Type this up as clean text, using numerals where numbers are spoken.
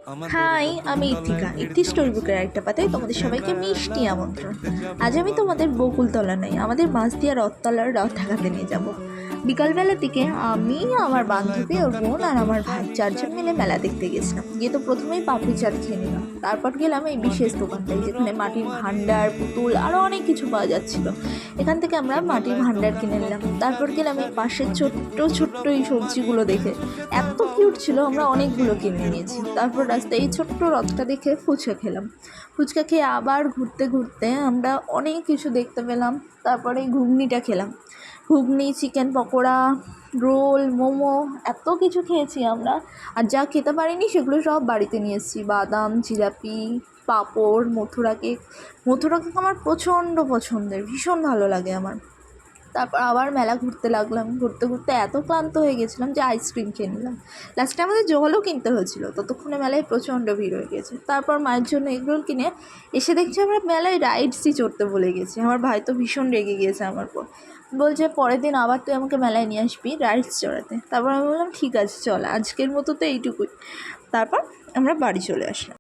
High, আমি ইথিকা। ইথি story বুকের একটা পাতায় তোমাদের সবাইকে মিষ্টি আমন্ত্রণ। আজ আমি তোমাদের বকুলতলা নাই, আমাদের মাছদিয়া রথতলার রথ দেখাতে নিয়ে যাব। বিকালবেলার দিকে আমি, আমার বান্ধবী, ওর বোন আর আমার ভাই চারজন মিলে মেলা দেখতে গেছিলাম। গিয়ে তো প্রথমেই পাপড়ি চাট খেয়ে নিলাম। তারপর গেলাম এই বিশেষ দোকানটায়, যেখানে মাটির ভাণ্ডার, পুতুল আরও অনেক কিছু পাওয়া যাচ্ছিল। এখান থেকে আমরা মাটির ভাণ্ডার কিনে নিলাম। তারপর গেলাম এই পাশের ছোট্ট ছোট্ট এই সবজিগুলো দেখে, এত কিউট ছিল, আমরা অনেকগুলো কিনে নিয়েছি। তারপর রাস্তায় এই ছোট্ট রথটা দেখে ফুচকা খেলাম। ফুচকা খেয়ে আবার ঘুরতে ঘুরতে আমরা অনেক কিছু দেখতে পেলাম। তারপরে এই ঘুগনিটা খেলাম, ঘুগনি, চিকেন পকোড়া, রোল, মোমো, এত কিছু খেয়েছি আমরা। আর যা খেতে পারিনি সেগুলো সব বাড়িতে নিয়ে এসেছি। বাদাম, জিলাপি, পাঁপড়, মথুরা কেক। মথুরা কেক আমার প্রচণ্ড পছন্দের, ভীষণ ভালো লাগে আমার। তারপর আবার মেলা ঘুরতে লাগলাম। ঘুরতে ঘুরতে এত ক্লান্ত হয়ে গেছিলাম যে আইসক্রিম খেয়ে নিলাম। লাস্টে আমাদের জলও কিনতে হয়েছিল, ততক্ষণে মেলায় প্রচণ্ড ভিড় হয়ে গেছে। তারপর মায়ের জন্য এগরোল কিনে এসে দেখছি আমরা মেলায় রাইডসই চড়তে ভুলে গেছি। আমার ভাই তো ভীষণ রেগে গিয়েছে আমার পর, বলছে পরের দিন আবার তুই আমাকে মেলায় নিয়ে আসবি রাইডস চড়াতে। তারপর আমি বললাম ঠিক আছে চল, আজকের মতো তো এইটুকুই। তারপর আমরা বাড়ি চলে আসলাম।